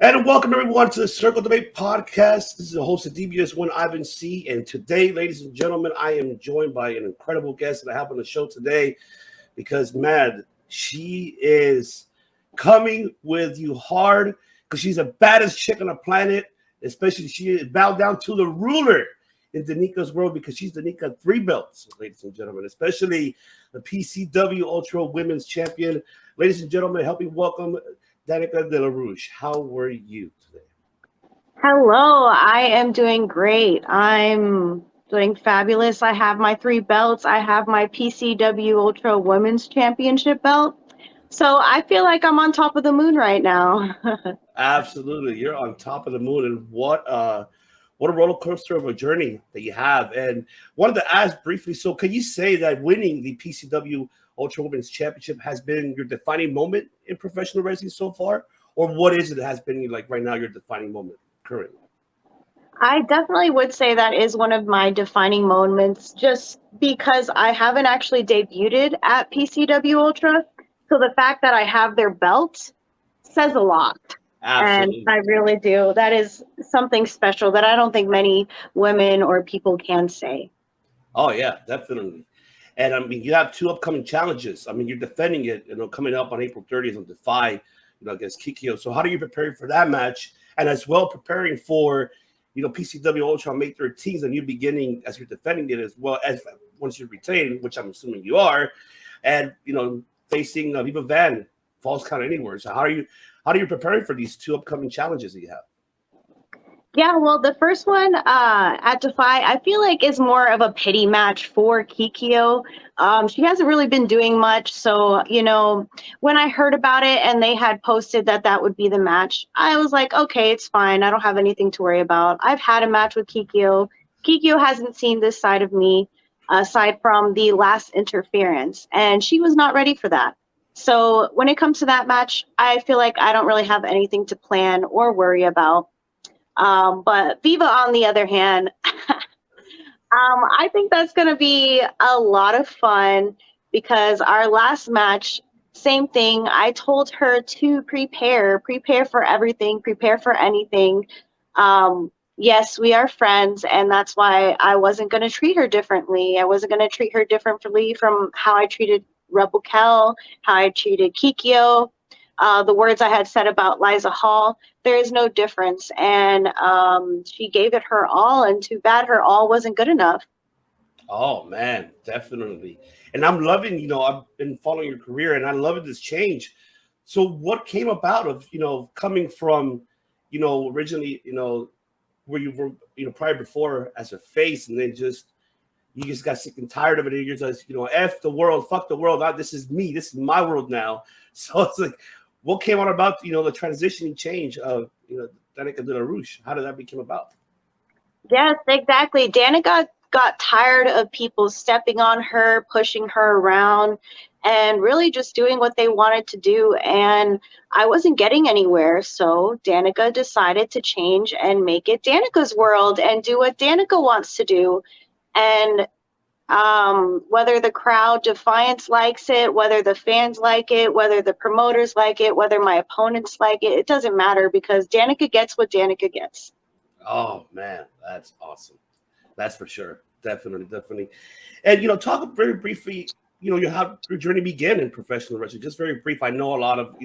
And welcome everyone to the Circle Debate Podcast. This is the host of DBS1 Ivan C. And today, ladies and gentlemen, I am joined by an incredible guest that I have on the show today because, man, she is coming with you hard because she's the baddest chick on the planet. Especially she is bowed down to the ruler in Danika's world because she's Danika 3 belts, ladies and gentlemen, especially the PCW Ultra Women's Champion. Ladies and gentlemen, help me welcome Danika Della Rouge. How were you today? Hello, I am doing great. I'm doing fabulous. I have my 3 belts. I have my PCW Ultra Women's Championship belt. So I feel like I'm on top of the moon right now. Absolutely. You're on top of the moon. And what a roller coaster of a journey that you have. And wanted to ask briefly, so can you say that winning the PCW Ultra Women's Championship has been your defining moment in professional wrestling so far? Or what is it that has been like right now your defining moment currently? I definitely would say that is one of my defining moments just because I haven't actually debuted at PCW Ultra. So the fact that I have their belt says a lot. Absolutely. And I really do. That is something special that I don't think many women or people can say. Oh, yeah, definitely. And I mean, you have 2 upcoming challenges. I mean, you're defending it, coming up on April 30th on Defy, against Kikyo. So how are you preparing for that match? And as well preparing for, PCW Ultra on May 13th, a new beginning as you're defending it as well as once you retain, which I'm assuming you are, and, facing Viva Van, Falls Count Anywhere. So how are you preparing for these 2 upcoming challenges that you have? Yeah, well, the first one at Defy, I feel like is more of a pity match for Kikyo. She hasn't really been doing much. So, when I heard about it and they had posted that would be the match, I was like, okay, it's fine. I don't have anything to worry about. I've had a match with Kikyo. Kikyo hasn't seen this side of me aside from the last interference, and she was not ready for that. So when it comes to that match, I feel like I don't really have anything to plan or worry about. But Viva, on the other hand, I think that's going to be a lot of fun because our last match, same thing. I told her to prepare for everything, prepare for anything. Yes, we are friends, and that's why I wasn't going to treat her differently. I wasn't going to treat her differently from how I treated Rebel Kel, how I treated Kikyo. The words I had said about Liza Hall, there is no difference. And she gave it her all, and too bad her all wasn't good enough. Oh, man, definitely. And I'm loving, I've been following your career, and I love this change. So what came about of, coming from, originally, where you were, prior before as a face, and then you just got sick and tired of it. And you're just, F the world, fuck the world. This is me. This is my world now. So it's like, what came on about, the transitioning change of, Danika Della Rouge? How did that become about? Yes, exactly. Danika got tired of people stepping on her, pushing her around, and really just doing what they wanted to do. And I wasn't getting anywhere. So Danika decided to change and make it Danika's world and do what Danika wants to do. And whether the crowd Defiance likes it, whether the fans like it, whether the promoters like it, whether my opponents like it, it doesn't matter because Danika gets what Danika gets. Oh, man, that's awesome. That's for sure. Definitely. And, talk very briefly, how your journey began in professional wrestling. Just very brief. I know a lot of,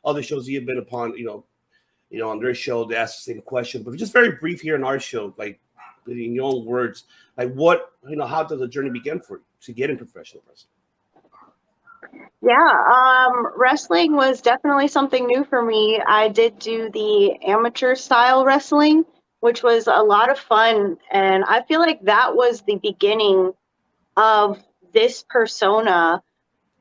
other shows you've been upon, on their show, they ask the same question, but just very brief here in our show, like in your own words, like what, how does the journey begin for you to get in professional wrestling? Yeah, wrestling was definitely something new for me. I did do the amateur style wrestling, which was a lot of fun. And I feel like that was the beginning of this persona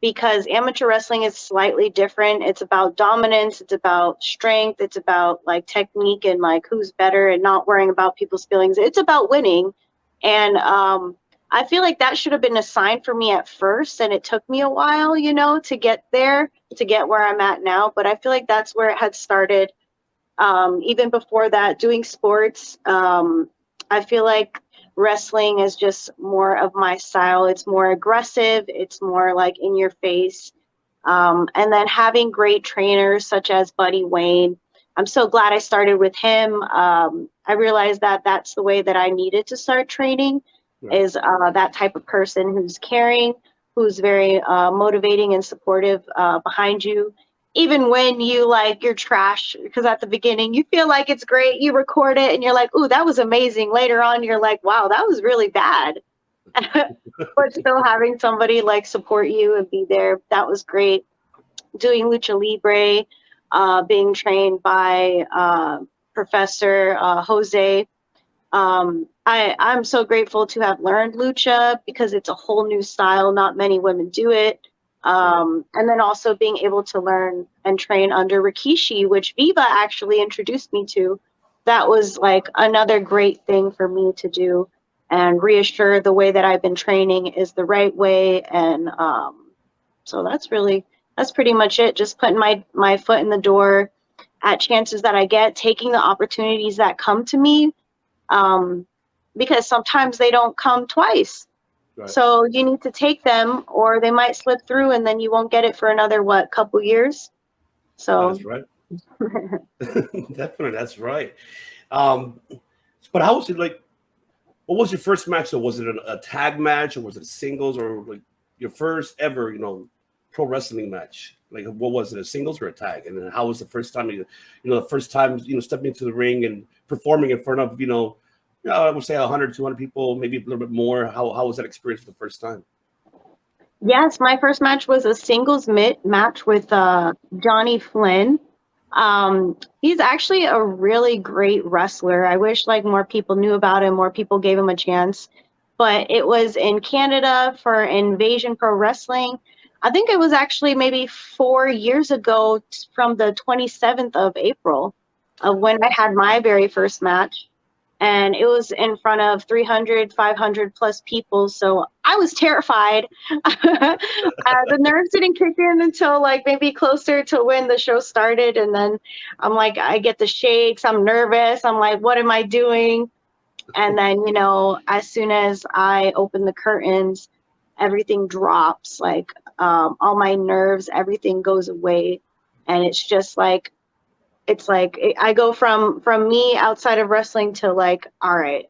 because amateur wrestling is slightly different. It's about dominance, it's about strength, it's about like technique and like who's better and not worrying about people's feelings. It's about winning. And I feel like that should have been a sign for me at first, and it took me a while, to get there, to get where I'm at now. But I feel like that's where it had started. Even before that, doing sports, I feel like wrestling is just more of my style. It's more aggressive. It's more like in your face. And then having great trainers such as Buddy Wayne, I'm so glad I started with him. I realized that that's the way that I needed to start training, Right. is that type of person who's caring, who's very motivating and supportive behind you, even when you like you're trash. Because at the beginning you feel like it's great, you record it, and you're like, "Ooh, that was amazing." Later on, you're like, "Wow, that was really bad." But still having somebody like support you and be there, that was great. Doing lucha libre, being trained by Professor Jose. I'm so grateful to have learned lucha because it's a whole new style. Not many women do it. Right. And then also being able to learn and train under Rikishi, which Viva actually introduced me to. That was like another great thing for me to do and reassure the way that I've been training is the right way. And so that's pretty much it. Just putting my foot in the door at chances that I get, taking the opportunities that come to me, um, because sometimes they don't come twice. Right. So you need to take them, or they might slip through, and then you won't get it for another couple years. That's So right. Definitely, that's right. Um, but how was it like? What was your first match? So was it a tag match, or was it singles, or like your first ever, pro wrestling match? Like, what was it, a singles or a tag? And then how was the first time the first time stepping into the ring and performing in front of I would say 100, 200 people, maybe a little bit more. How was that experience for the first time? yes, my first match was a singles match with Johnny Flynn. He's actually a really great wrestler. I wish like more people knew about him, more people gave him a chance. But it was in Canada for Invasion Pro Wrestling. I think it was actually maybe 4 years ago from the 27th of April of when I had my very first match. And it was in front of 300, 500 plus people. So I was terrified. The nerves didn't kick in until like maybe closer to when the show started. And then I'm like, I get the shakes. I'm nervous. I'm like, what am I doing? And then, as soon as I open the curtains, everything drops. Like all my nerves, everything goes away. And I go from me outside of wrestling to like, all right,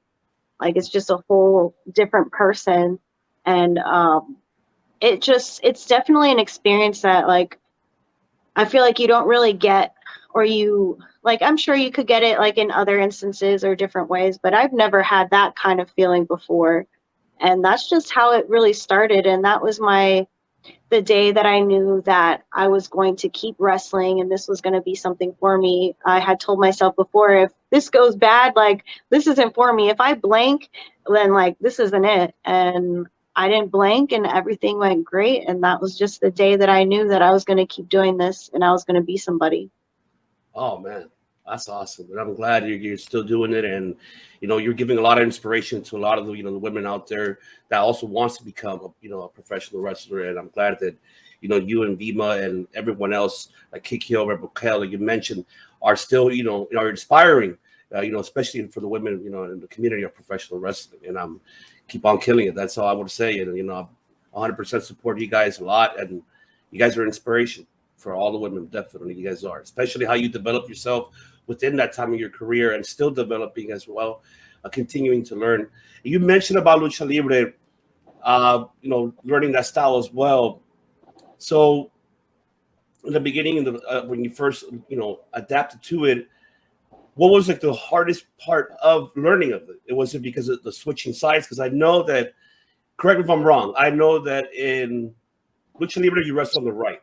like it's just a whole different person. And it's definitely an experience that like I feel like you don't really get, or you like, I'm sure you could get it like in other instances or different ways, but I've never had that kind of feeling before. And that's just how it really started. And that was the day that I knew that I was going to keep wrestling and this was going to be something for me. I had told myself before, if this goes bad, like this isn't for me. If I blank, then like this isn't it. And I didn't blank and everything went great. And that was just the day that I knew that I was going to keep doing this and I was going to be somebody. Oh man, that's awesome, and I'm glad you're still doing it, and you're giving a lot of inspiration to a lot of the women out there that also wants to become a professional wrestler, and I'm glad that you and Vima and everyone else like Kikyo, Rebel Kel, like you mentioned, are still are inspiring, especially for the women in the community of professional wrestling, and keep on killing it. That's all I want to say, and I'm 100% support you guys a lot, and you guys are inspiration for all the women. Definitely you guys are, especially how you develop yourself within that time of your career and still developing as well, continuing to learn. You mentioned about lucha libre, learning that style as well. So in the beginning, when you first adapted to it, what was like the hardest part of learning of it? Was it because of the switching sides? Because I know that, correct me if I'm wrong, I know that in lucha libre you wrestle on the right,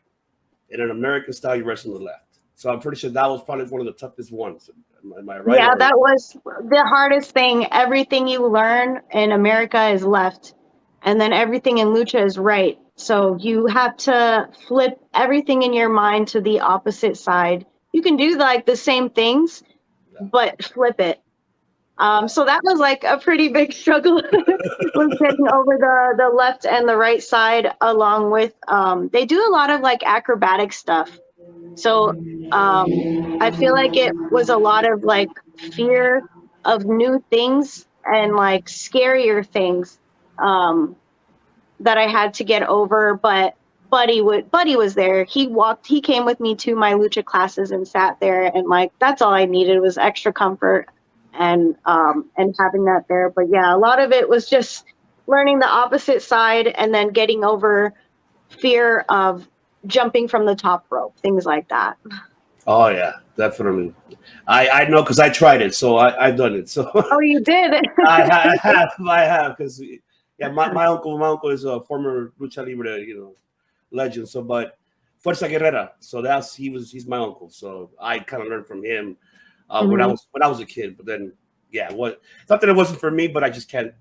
in an American style, you wrestle on the left. So I'm pretty sure that was probably one of the toughest ones. Am I right? Yeah, Or that was the hardest thing. Everything you learn in America is left, and then everything in lucha is right. So you have to flip everything in your mind to the opposite side. You can do like the same things, yeah, but flip it. yeah, So that was like a pretty big struggle was getting over the left and the right side, along with they do a lot of like acrobatic stuff. So I feel like it was a lot of like fear of new things and like scarier things um, that I had to get over. But Buddy was there. He came with me to my lucha classes and sat there, and like that's all I needed was extra comfort and having that there. But yeah, a lot of it was just learning the opposite side and then getting over fear of jumping from the top rope, things like that. Oh yeah, definitely. I know because I tried it, so I've done it. So Oh, you did? I have because yeah, my uncle is a former lucha libre, legend. So, but Fuerza Guerrera. So he's my uncle. So I kind of learned from him when Mhm. I was a kid. But then yeah, what it's not that it wasn't for me, but I just can't.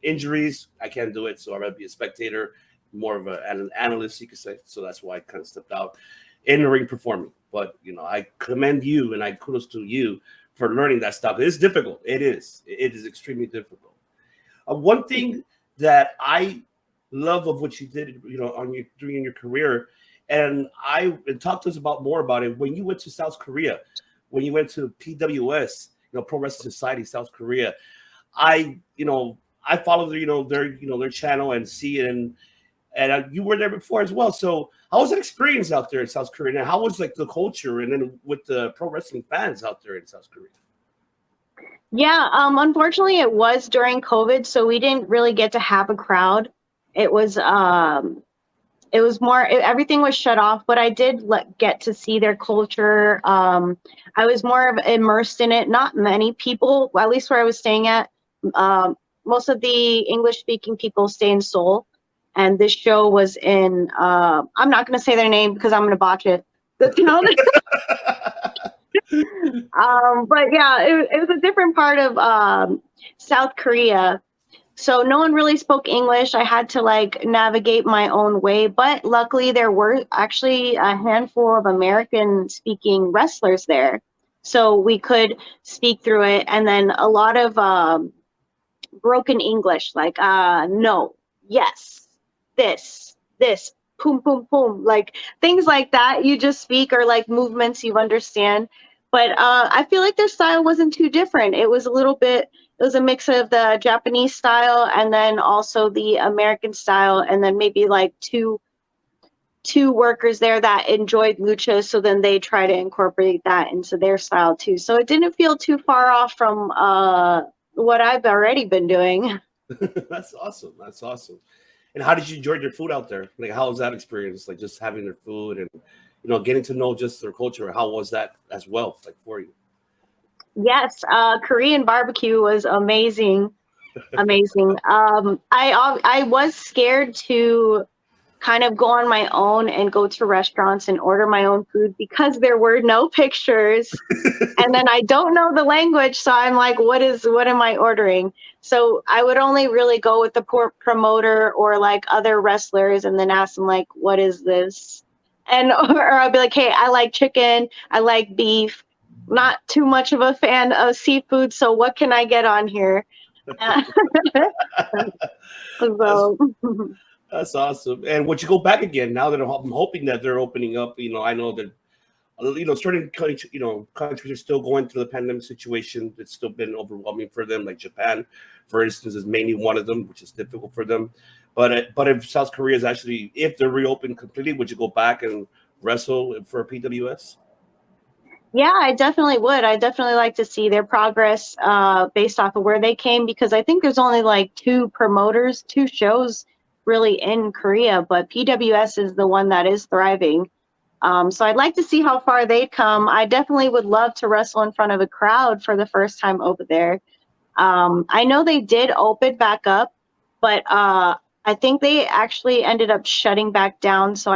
Injuries, I can't do it. So I'd rather be a spectator, more of an analyst, you could say. So that's why I kind of stepped out in the ring performing. But I commend you and I kudos to you for learning that stuff. It's difficult. It is. It is extremely difficult. One thing that I love of what you did, during your career, and talk to us about more about it. When you went to South Korea, when you went to PWS, Pro Wrestling Society, South Korea, I follow their channel and see it, and you were there before as well. So how was that experience out there in South Korea? And how was like the culture, and then with the pro wrestling fans out there in South Korea? Yeah, unfortunately it was during COVID, so we didn't really get to have a crowd. It was everything was shut off, but I did get to see their culture. I was more of immersed in it. Not many people, at least where I was staying at, um, most of the English speaking people stay in Seoul, and this show was in I'm not going to say their name because I'm going to botch it, the town. But yeah, it was a different part of South Korea, so no one really spoke English. I had to like navigate my own way, but luckily there were actually a handful of American speaking wrestlers there, so we could speak through it. And then a lot of broken English, like no, yes, this, boom, boom, boom, like things like that. You just speak, or like movements you understand. But I feel like their style wasn't too different. It was a little bit. It was a mix of the Japanese style and then also the American style, and then maybe like two workers there that enjoyed lucha, so then they try to incorporate that into their style too. So it didn't feel too far off from what I've already been doing. That's awesome. That's awesome. And how did you enjoy their food out there? Like, how was that experience? Like, just having their food and getting to know just their culture. How was that as well, like for you? Yes, Korean barbecue was amazing, amazing. I was scared to kind of go on my own and go to restaurants and order my own food because there were no pictures, and then I don't know the language, so I'm like, what am I ordering? So I would only really go with the promoter or like other wrestlers, and then ask them like, what is this? And or I'll be like, hey, I like chicken, I like beef, not too much of a fan of seafood, so what can I get on here? That's So that's awesome. And would you go back again now that I'm hoping that they're opening up? I know that certain countries, countries are still going through the pandemic situation. It's still been overwhelming for them. Like Japan, for instance, is mainly one of them, which is difficult for them. But if South Korea is actually, if they're reopened completely, would you go back and wrestle for PWS? yeah, I definitely would. I definitely like to see their progress based off of where they came, because I think there's only like two promoters, two shows really in Korea, but PWS is the one that is thriving. So I'd like to see how far they'd come. I definitely would love to wrestle in front of a crowd for the first time over there. I know they did open back up, but I think they actually ended up shutting back down. So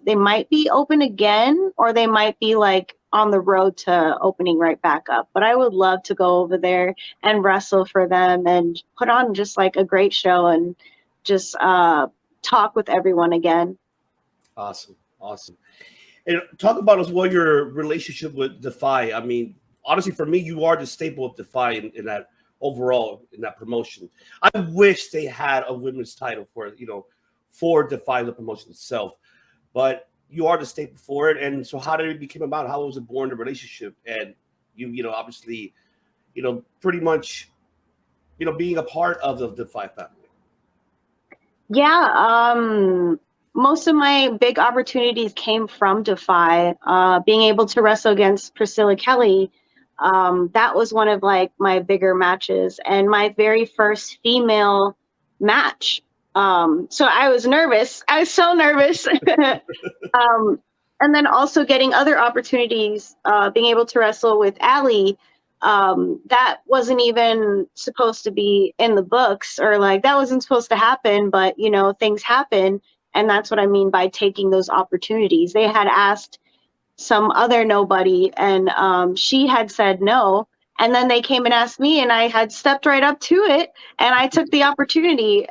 they might be open again, or they might be like on the road to opening right back up. But I would love to go over there and wrestle for them and put on just like a great show and just talk with everyone again. Awesome, awesome. And talk about as well your relationship with Defy. I mean, honestly, for me, you are the staple of Defy in that overall in that promotion. I wish they had a women's title for Defy the promotion itself, but you are the staple for it. And so, how did it become about? How was it born? The relationship, and obviously, pretty much, being a part of the Defy family. Yeah, most of my big opportunities came from Defy. Being able to wrestle against Priscilla Kelly, that was one of like my bigger matches and my very first female match. So I was nervous. I was so nervous. And then also getting other opportunities, being able to wrestle with Allie, that wasn't even supposed to be in the books, or like that wasn't supposed to happen, but you know, things happen. And that's what I mean by taking those opportunities. They had asked some other nobody, and she had said no. And then they came and asked me, and I had stepped right up to it, and I took the opportunity.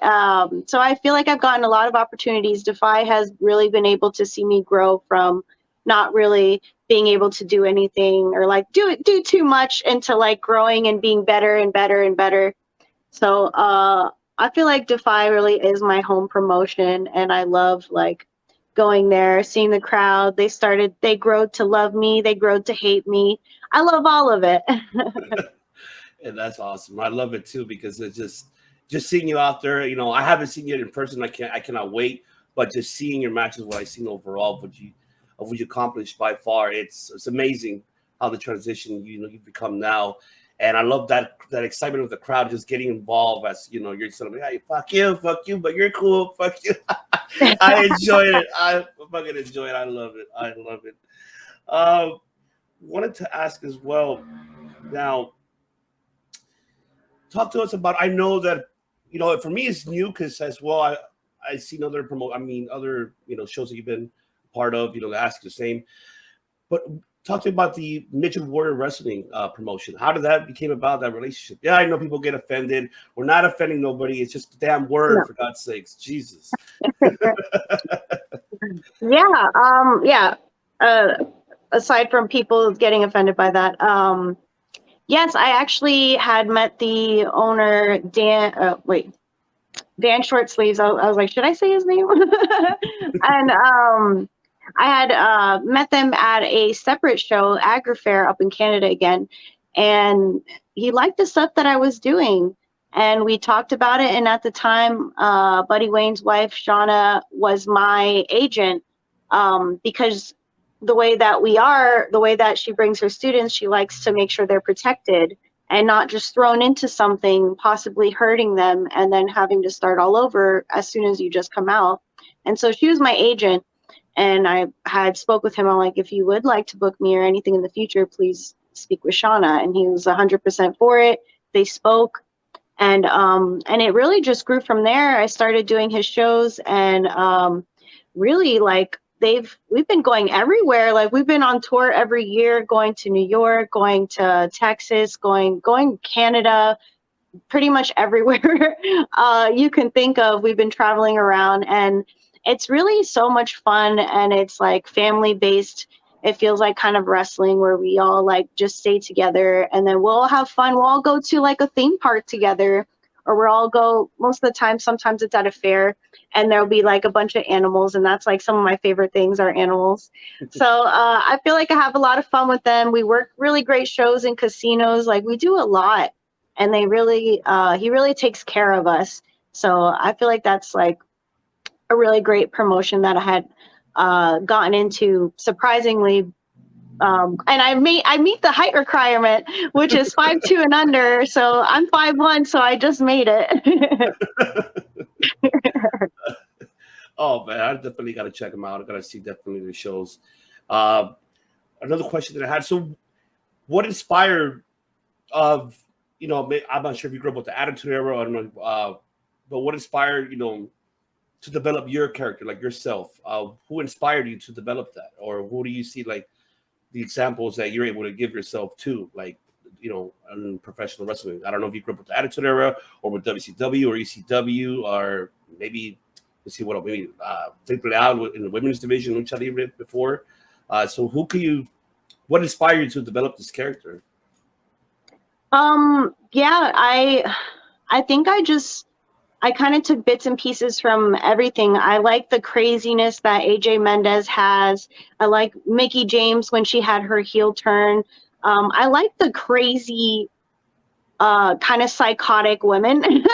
So I feel like I've gotten a lot of opportunities. Defy has really been able to see me grow from not really being able to do anything or like do too much into like growing and being better and better and better. So I feel like Defy really is my home promotion, and I love like going there, seeing the crowd. They growed to love me, they growed to hate me. I love all of it. And that's awesome. I love it too, because it's just seeing you out there. You know, I haven't seen you in person. I cannot wait. But just seeing your matches, what I've seen overall, what you accomplished by far, it's amazing how the transition you've become now. And I love that excitement of the crowd just getting involved, as you know, you're sort of like, hey, fuck you, but you're cool, fuck you. I enjoy it. I fucking enjoy it. I love it. Wanted to ask as well. Now, talk to us about. I know that for me it's new because as well I seen other other shows that you've been part of. The Ask the Same, but talk to me about the Midget Warrior Wrestling promotion. How did that became about, that relationship? Yeah, I know people get offended. We're not offending nobody. It's just a damn word, no. For God's sakes. Jesus. Yeah. Aside from people getting offended by that, yes, I actually had met the owner, Dan Shortsleeves. I was like, should I say his name? And I had met them at a separate show, Agri Fair, up in Canada again, and he liked the stuff that I was doing, and we talked about it. And at the time, Buddy Wayne's wife, Shauna, was my agent, because the way that she brings her students, she likes to make sure they're protected and not just thrown into something, possibly hurting them, and then having to start all over as soon as you just come out. And so she was my agent. And I had spoke with him. I'm like, if you would like to book me or anything in the future, please speak with Shauna. And he was 100% for it. They spoke, and it really just grew from there. I started doing his shows, and really like we've been going everywhere. Like we've been on tour every year, going to New York, going to Texas, going Canada, pretty much everywhere you can think of. We've been traveling around, and it's really so much fun, and it's like family based. It feels like kind of wrestling where we all like just stay together, and then we'll all have fun. We'll all go to like a theme park together, or we'll all go, most of the time, sometimes it's at a fair, and there'll be like a bunch of animals, and that's like some of my favorite things are animals. So I feel like I have a lot of fun with them. We work really great shows in casinos. Like we do a lot, and he really takes care of us. So I feel like that's like a really great promotion that I had gotten into surprisingly. And I meet the height requirement, which is 5'2" and under. So I'm 5'1", so I just made it. Oh man, I definitely got to check them out. I got to see definitely the shows. Another question that I had. So what inspired I'm not sure if you grew up with the Attitude Era, I don't know, but what inspired, to develop your character, like yourself? Who inspired you to develop that? Or who do you see like the examples that you're able to give yourself to, like, in professional wrestling? I don't know if you grew up with the Attitude Era or with WCW or ECW, or maybe let's see what maybe out in the women's division, lucha libre before. So what inspired you to develop this character? Yeah, I think I kind of took bits and pieces from everything. I like the craziness that AJ Mendez has. I like Mickie James when she had her heel turn. I like the crazy, kind of psychotic women. And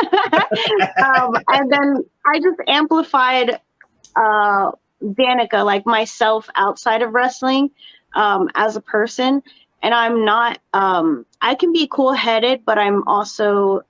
then I just amplified Danica, like myself outside of wrestling, as a person. And I'm not, I can be cool headed, but I'm also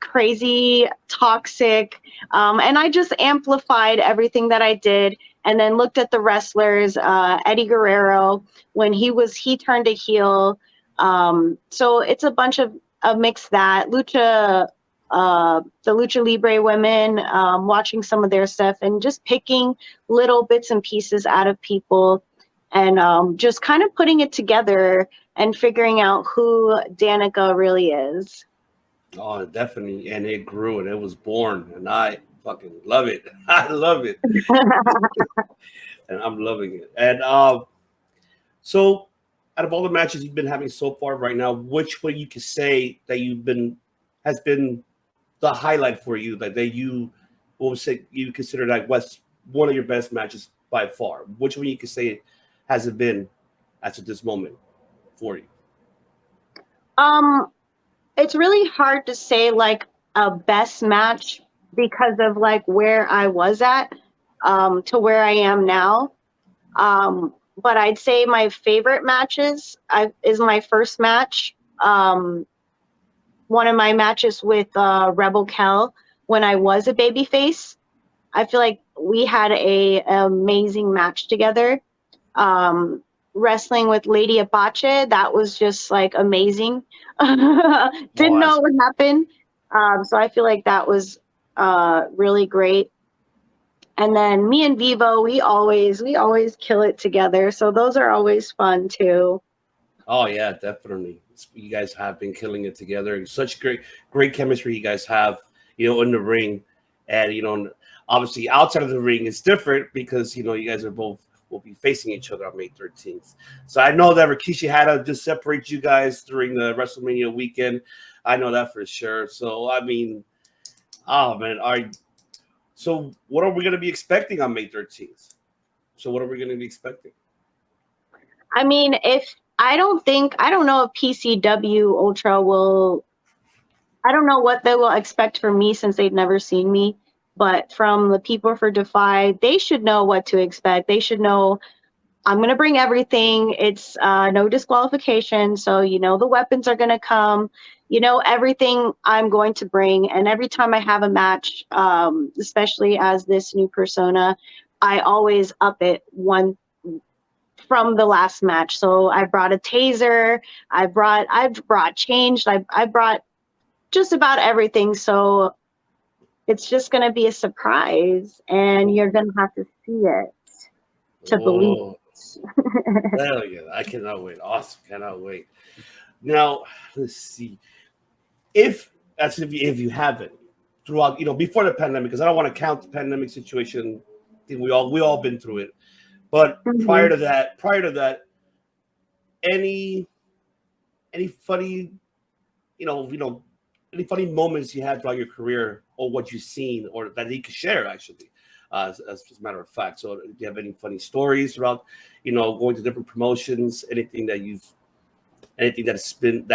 crazy, toxic. And I just amplified everything that I did and then looked at the wrestlers, Eddie Guerrero, when he turned a heel. So it's a bunch of a mix that lucha, the lucha libre women, watching some of their stuff and just picking little bits and pieces out of people and just kind of putting it together and figuring out who Danica really is. Oh, definitely. And it grew and it was born. And I fucking love it. I love it. And I'm loving it. And so out of all the matches you've been having so far right now, which one you could say that has been the highlight for you, like that you what would say you consider like what's one of your best matches by far? Which one you could say has it been as of this moment for you? Um, it's really hard to say like a best match because of like where I was at to where I am now. But I'd say my favorite matches is my first match. One of my matches with Rebel Kell when I was a babyface. I feel like we had an amazing match together. Wrestling with Lady Apache, that was just like amazing. Didn't Oh, know what happened. So I feel like that was really great. And then me and Vivo, we always kill it together. So those are always fun too. oh yeah, definitely. You guys have been killing it together. Such great chemistry you guys have, in the ring, and obviously outside of the ring it's different because you guys are both will be facing each other on May 13th. So I know that Rikishi had to just separate you guys during the WrestleMania weekend. I know that for sure. So I mean, oh man, so what are we going to be expecting on May 13th? So what are we going to be expecting? I mean, if I don't know if PCW Ultra will, I don't know what they will expect from me since they've never seen me. But from the people for Defy, they should know what to expect. They should know I'm going to bring everything. It's no disqualification. So, the weapons are going to come, everything I'm going to bring. And every time I have a match, especially as this new persona, I always up it one from the last match. So I brought a taser. I've brought changed. I brought just about everything. So it's just going to be a surprise and you're going to have to see it to believe Oh, it. hell yeah. I cannot wait. Awesome. Cannot wait. Now, let's see. If you haven't throughout, before the pandemic, because I don't want to count the pandemic situation. I think we all been through it. But prior Mhm. to that, any funny, any funny moments you had throughout your career, or what you've seen, or that you could share actually, as just a matter of fact. So, do you have any funny stories throughout, going to different promotions? Anything that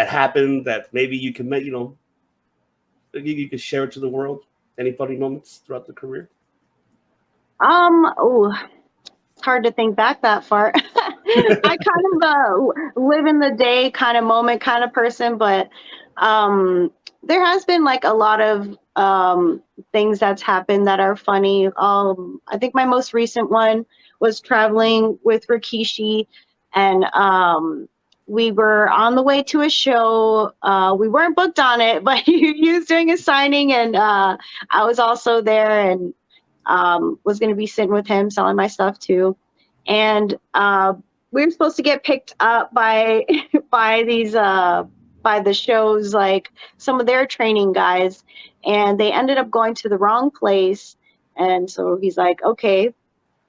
happened that maybe you can make, you could share it to the world? Any funny moments throughout the career? Oh, it's hard to think back that far. I kind of live in the day kind of moment kind of person, but there has been like a lot of things that's happened that are funny. I think my most recent one was traveling with Rikishi, and we were on the way to a show. We weren't booked on it, but he was doing a signing, and I was also there, and was going to be sitting with him selling my stuff too. And we were supposed to get picked up by by these by the shows, like some of their training guys, and they ended up going to the wrong place. And so he's like, okay.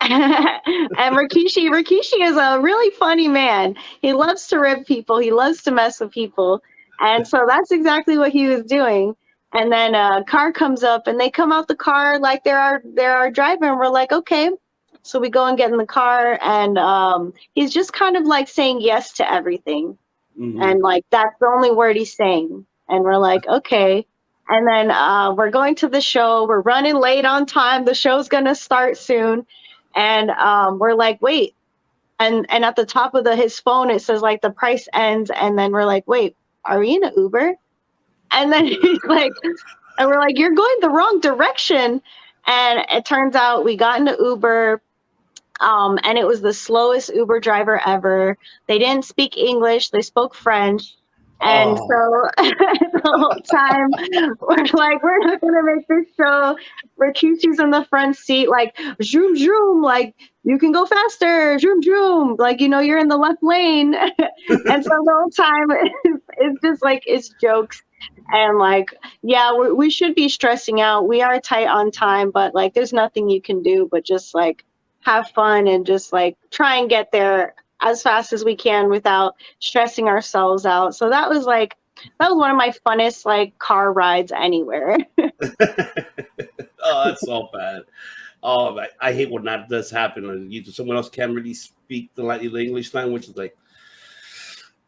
And Rikishi is a really funny man. He loves to rib people. He loves to mess with people. And so that's exactly what he was doing. And then a car comes up and they come out the car like they're our driver, and we're like, okay. So we go and get in the car, and he's just kind of like saying yes to everything. Hmm. And like that's the only word he's saying. And we're like, okay. And then we're going to the show. We're running late on time. The show's gonna start soon, and we're like, wait. And at the top of his phone, it says like the price ends. And then we're like, wait, are we in an Uber? And then he's like, and we're like, you're going the wrong direction. And it turns out we got into Uber. And it was the slowest Uber driver ever. They didn't speak English, they spoke French. And Oh, so the whole time we're like, we're not gonna make this show. Rakishi's in the front seat, like zoom zoom, like you can go faster, zoom zoom, like you're in the left lane. And so the whole time it's just like it's jokes. And like, yeah, we should be stressing out. We are tight on time, but like there's nothing you can do but just like have fun and just like try and get there as fast as we can without stressing ourselves out. So that was one of my funnest like car rides anywhere. oh, that's so bad. Oh, I hate when that does happen. Someone else can't really speak the English language. It's like,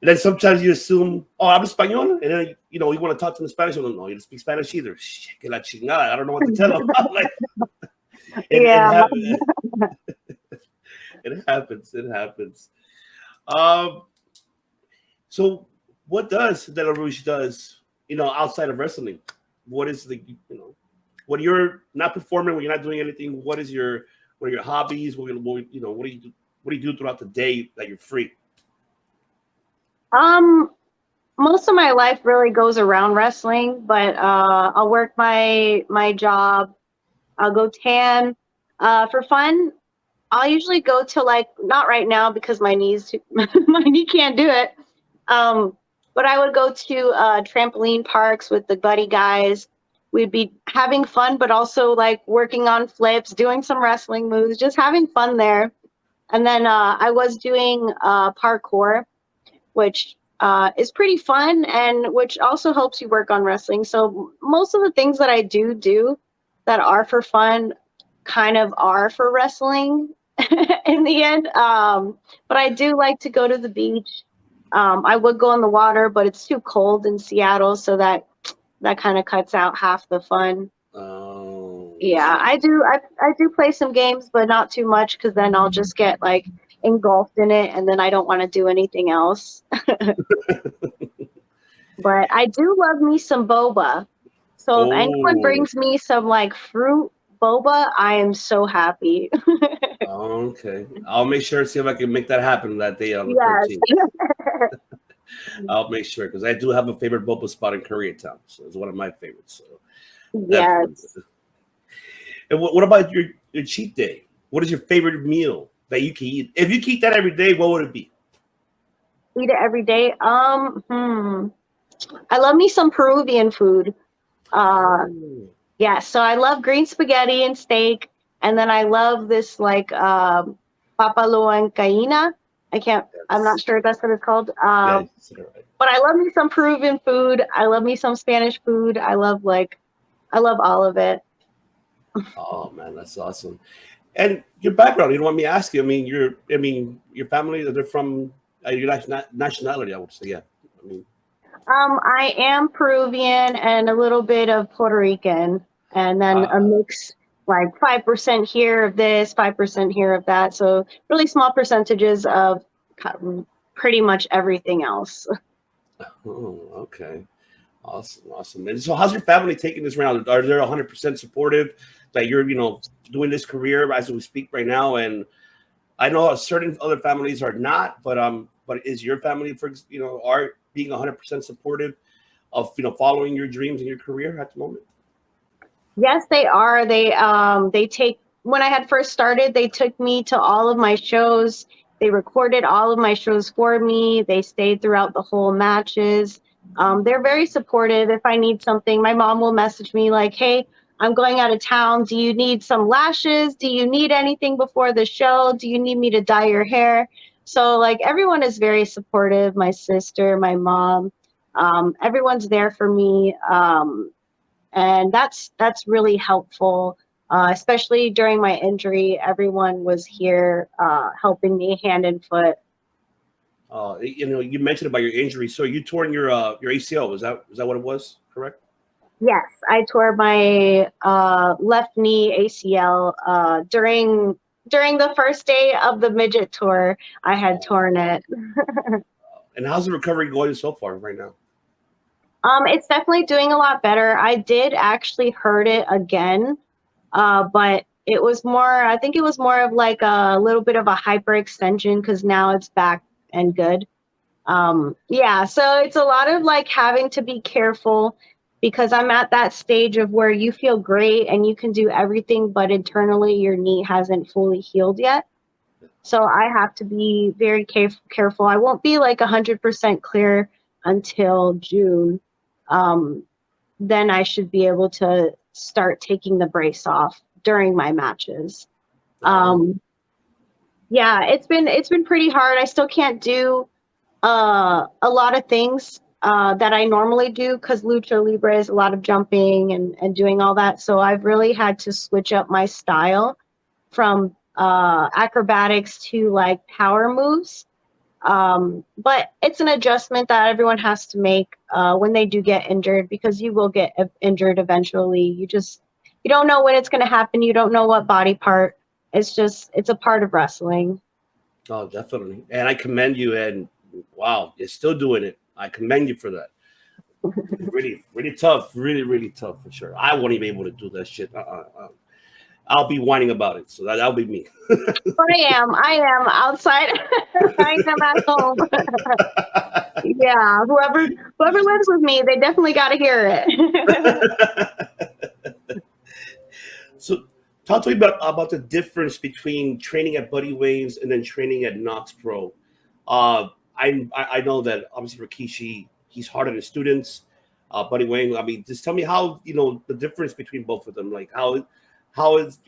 and then sometimes you assume, oh, I'm español, and then you want to talk to them in Spanish. No, you don't speak Spanish either. Shit, que la chingada. I don't know what to tell them. Like, Yeah. it happens. It happens. So what does Della Rouge does, outside of wrestling? What is when you're not performing, when you're not doing anything, what are your hobbies? What do you do throughout the day that you're free? Most of my life really goes around wrestling, but I'll work my job. I'll go tan. For fun, I'll usually go to like not right now because my knee can't do it. But I would go to trampoline parks with the buddy guys. We'd be having fun, but also like working on flips, doing some wrestling moves, just having fun there. And then I was doing parkour, which is pretty fun and which also helps you work on wrestling. So most of the things that I do that are for fun kind of are for wrestling in the end. But I do like to go to the beach. I would go in the water, but it's too cold in Seattle, so that kind of cuts out half the fun. Oh, Yeah, I do play some games, but not too much because then I'll just get like engulfed in it, and then I don't want to do anything else. But I do love me some boba. So if anyone oh, brings me some like fruit boba, I am so happy. okay. I'll make sure to see if I can make that happen that day on the Yes. 13th. I'll make sure because I do have a favorite boba spot in Koreatown, so it's one of my favorites. So Yes. and what about your cheat day? What is your favorite meal that you can eat? If you can eat that every day, what would it be? Eat it every day. I love me some Peruvian food. Oh, Yeah, so I love green spaghetti and steak, and then I love this like papaluancaina. I'm not that's sure if that's what it's called. yeah, you said it right. But I love me some Peruvian food. I love me some Spanish food. I love all of it. Oh man, that's awesome. And your background, you don't want me to ask you. Your family, they're from your nationality, I would say, yeah. I mean, I am Peruvian and a little bit of Puerto Rican, and then a uh, mix like 5% here of this, 5% here of that. So really small percentages of pretty much everything else. oh, okay. Awesome, awesome. And so, how's your family taking this round? Are they 100% supportive that you're, doing this career as we speak right now? And I know certain other families are not, but is your family, are being 100% supportive of, following your dreams and your career at the moment? Yes, they are. They take when I had first started, they took me to all of my shows. They recorded all of my shows for me. They stayed throughout the whole matches. They're very supportive. If I need something, my mom will message me like, "Hey, I'm going out of town. Do you need some lashes? Do you need anything before the show? Do you need me to dye your hair?" So like everyone is very supportive. My sister, my mom, everyone's there for me. And that's really helpful, especially during my injury. Everyone was here helping me hand and foot. You mentioned about your injury. So you torn your ACL. Is that what it was? Correct? Yes, I tore my left knee ACL during the first day of the midget tour. I had torn it. And how's the recovery going so far right now? It's definitely doing a lot better. I did actually hurt it again, but it was more. I think it was more of like a little bit of a hyperextension because now it's back and good. Yeah, so it's a lot of like having to be careful because I'm at that stage of where you feel great and you can do everything, but internally your knee hasn't fully healed yet. So I have to be very careful. I won't be like 100% clear until June. Um, then I should be able to start taking the brace off during my matches. Oh, Um, yeah, it's been pretty hard. I still can't do a lot of things that I normally do because lucha libre is a lot of jumping and doing all that. So I've really had to switch up my style from acrobatics to like power moves. But it's an adjustment that everyone has to make when they do get injured because you will get injured eventually. You don't know when it's going to happen. You don't know what body part. It's a part of wrestling. oh, definitely. And I commend you. And wow, you're still doing it. I commend you for that. Really, really tough. Really, really tough for sure. I won't even be able to do that shit. I'll be whining about it. So that'll be me. But I am outside. I am at home. Yeah, whoever lives with me, they definitely got to hear it. So talk to me about the difference between training at Buddy Waves and then training at Knox Pro. I know that obviously Rikishi, he's harder than students. Buddy Wayne, I mean, just tell me how the difference between both of them. Like how is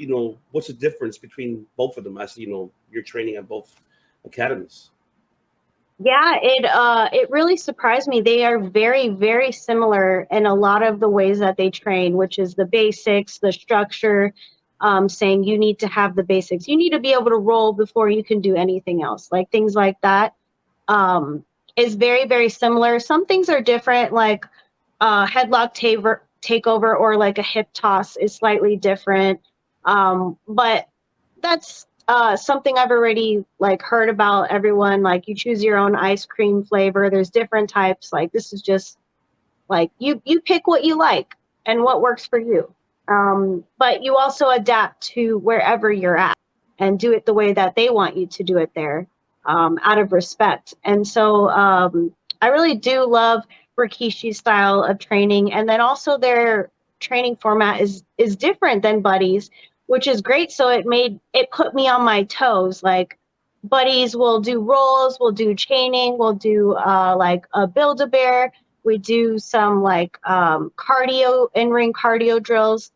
what's the difference between both of them as you're training at both academies. Yeah, it really surprised me. They are very, very similar in a lot of the ways that they train, which is the basics, the structure, saying you need to have the basics. You need to be able to roll before you can do anything else. Like things like that um, is very, very similar. Some things are different, like headlock takeover or like a hip toss is slightly different. But that's something I've already like heard about everyone. Like you choose your own ice cream flavor. There's different types. Like this is just like you pick what you like and what works for you. But you also adapt to wherever you're at and do it the way that they want you to do it there, out of respect. And so I really do love Rikishi's style of training, and then also their training format is different than Buddies, which is great. So it put me on my toes. Like Buddies will do rolls, we'll do chaining, we'll do like a build a bear, we do some like cardio, in ring cardio drills,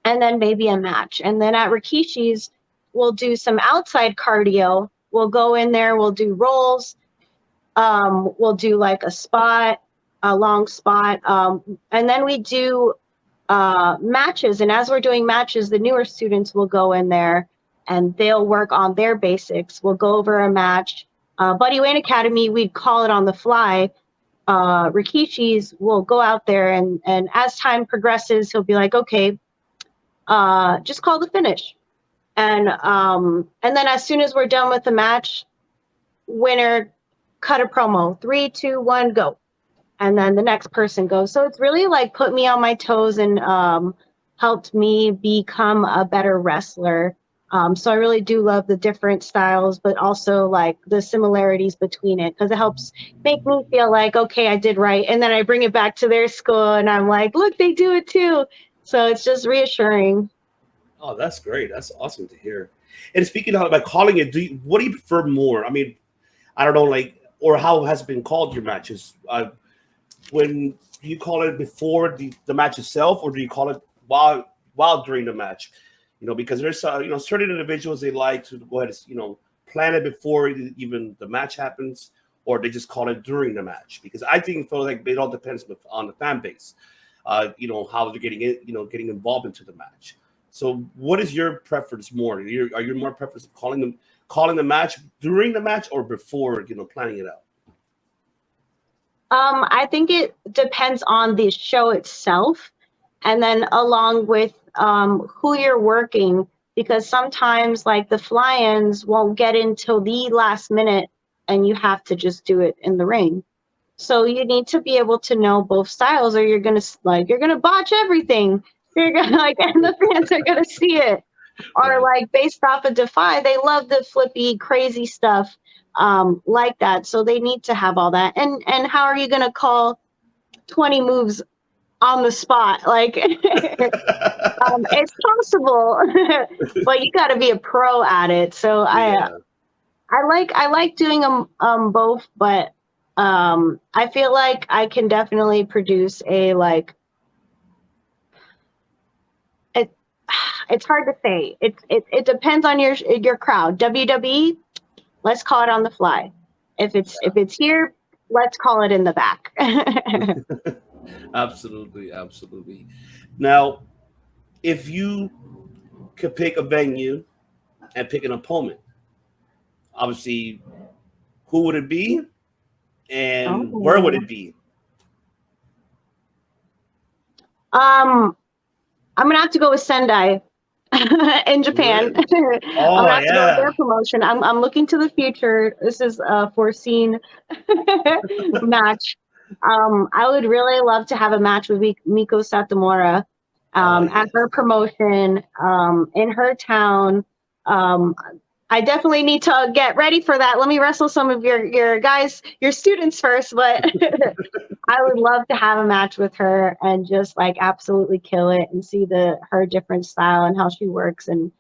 and then maybe a match. And then at Rikishi's, we'll do some outside cardio. We'll go in there, we'll do rolls, we'll do like a spot, a long spot, and then we do matches. And as we're doing matches, the newer students will go in there and they'll work on their basics. We'll go over a match. Buddy Wayne Academy, we'd call it on the fly. Rikishi's will go out there and as time progresses, he'll be like, okay, just call the finish. And then as soon as we're done with the match, winner, cut a promo. 3, 2, 1, go. And then the next person goes. So it's really like put me on my toes and helped me become a better wrestler. So I really do love the different styles, but also like the similarities between it because it helps make me feel like, okay, I did right. And then I bring it back to their school and I'm like, look, they do it too. So it's just reassuring. Oh, that's great. That's awesome to hear. And speaking of by calling it, what do you prefer more? I mean, I don't know, like, or how has it been called your matches? When do you call it before the match itself, or do you call it while during the match? Because there's certain individuals they like to go ahead and plan it before even the match happens, or they just call it during the match. Because I feel like it all depends on the fan base, how they're getting it, getting involved into the match. So, what is your preference more? Are you more preference calling the match during the match or before planning it out? I think it depends on the show itself, and then along with who you're working, because sometimes like the fly-ins won't get in till the last minute, and you have to just do it in the ring. So you need to be able to know both styles, or you're gonna botch everything. You're gonna like, and the fans are gonna see it. Or Right. like based off of Defy, they love the flippy, crazy stuff like that. So they need to have all that. And how are you gonna call 20 moves on the spot? Like it's possible, but you got to be a pro at it. So Yeah. I like doing them both, but I feel like I can definitely produce a like it. It's hard to say. It depends on your crowd. WWE, let's call it on the fly. If it's here, let's call it in the back. Absolutely, absolutely. Now, if you could pick a venue and pick an opponent, obviously, who would it be and where would Oh. it be? I'm gonna have to go with Sendai in Japan. Really? I'm gonna Oh have to go with yeah. their promotion. I'm looking to the future. This is a foreseen match. I would really love to have a match with Miko Satomura Oh at yes. her promotion in her town. Um, I definitely need to get ready for that. Let me wrestle some of your guys, your students first, but I would love to have a match with her and just like absolutely kill it and see her different style and how she works and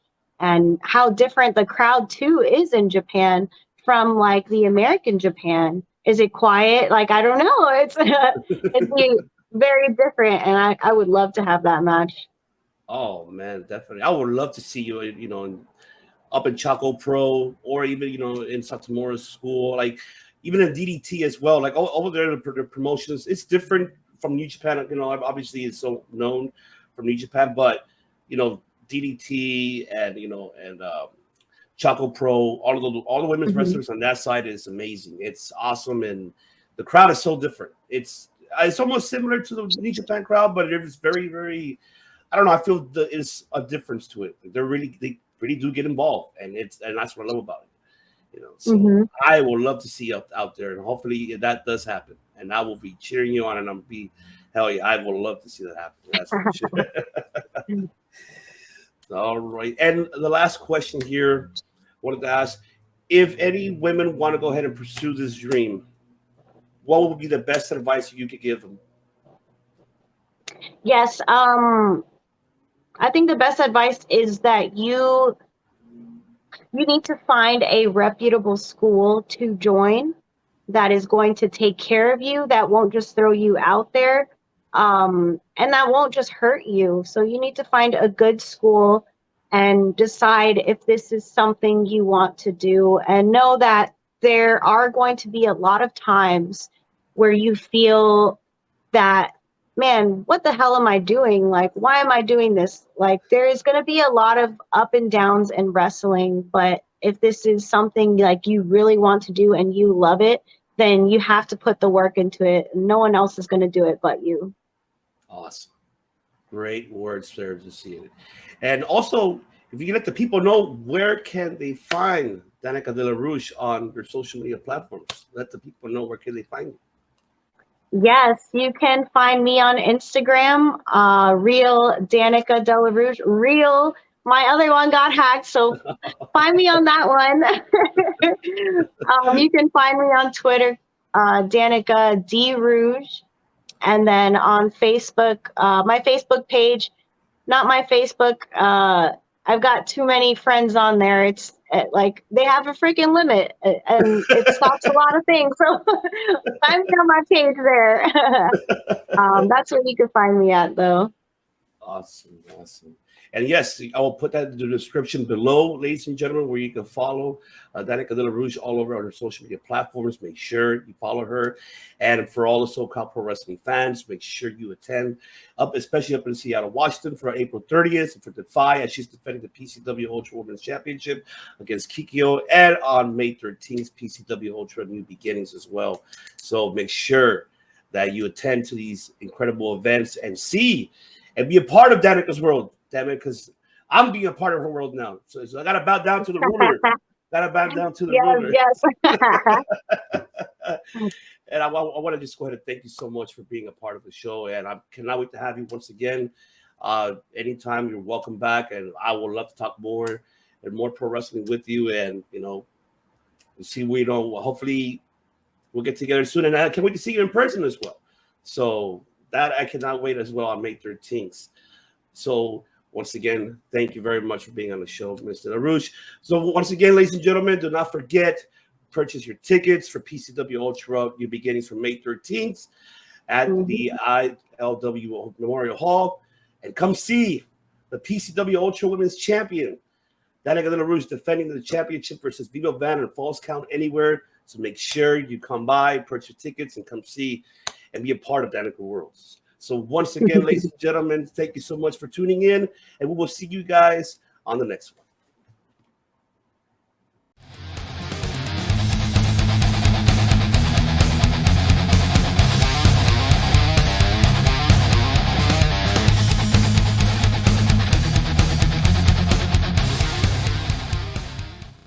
how different the crowd too is in Japan from like the American Japan. Is it quiet? Like I don't know. It'd be very different, and I would love to have that match. Oh man, definitely. I would love to see you, up in Choco Pro or even in Satomura's school, like even in DDT as well. Like over there, the promotions it's different from New Japan. Obviously it's so known from New Japan, but DDT and Choco Pro, all the women's Mhm. wrestlers on that side is amazing. It's awesome, and the crowd is so different. It's almost similar to the New Japan crowd, but it is very very. I don't know. I feel is a difference to it. They really do get involved, and that's what I love about it. So Mhm. I would love to see you out there, and hopefully that does happen. And I will be cheering you on, and I'll be hell yeah. I would love to see that happen. That's for sure. All right. And the last question here, wanted to ask if any women want to go ahead and pursue this dream, what would be the best advice you could give them? Yes. I think the best advice is that you need to find a reputable school to join that is going to take care of you, that won't just throw you out there, and that won't just hurt you. So you need to find a good school and decide if this is something you want to do, and know that there are going to be a lot of times where you feel that, man, what the hell am I doing? Like, why am I doing this? Like, there is going to be a lot of up and downs in wrestling, but if this is something like you really want to do and you love it, then you have to put the work into it. No one else is going to do it but you. Awesome. Great words there to see it. And also, if you can let the people know where can they find Danica de la Rouge on your social media platforms. Let the people know where can they find you. Yes, you can find me on Instagram, real Danica Della Rouge. Real, my other one got hacked, so find me on that one. You can find me on Twitter, Danica D Rouge, and then on Facebook, my Facebook page. Not my Facebook. I've got too many friends on there. It's like they have a freaking limit, and it stops a lot of things. So find me on my page there. That's where you can find me at, though. Awesome, awesome. And yes, I will put that in the description below, ladies and gentlemen, where you can follow Danica de la Rouge all over on her social media platforms. Make sure you follow her. And for all the SoCal Pro Wrestling fans, make sure you attend especially up in Seattle, Washington for April 30th for Defy as she's defending the PCW Ultra Women's Championship against Kikyo, and on May 13th, PCW Ultra New Beginnings as well. So make sure that you attend to these incredible events and see and be a part of Danika's world. Damn it, because I'm being a part of her world now. So I got to bow down to the ruler. Got to bow down to the ruler. Yes. And I want to just go ahead and thank you so much for being a part of the show. And I cannot wait to have you once again. Anytime you're welcome back. And I would love to talk more and more pro wrestling with you. And, see, hopefully we'll get together soon. And I can't wait to see you in person as well. So that I cannot wait as well on May 13th. So once again, thank you very much for being on the show, Mr. Rouge. So once again, ladies and gentlemen, do not forget, purchase your tickets for PCW Ultra New Beginnings from May 13th at the ILW Memorial Hall. And come see the PCW Ultra Women's Champion, Danika Della Rouge, defending the championship versus Vito Van and Falls Count Anywhere. So make sure you come by, purchase tickets, and come see and be a part of Danika Worlds. So once again, ladies and gentlemen, thank you so much for tuning in, and we will see you guys on the next one.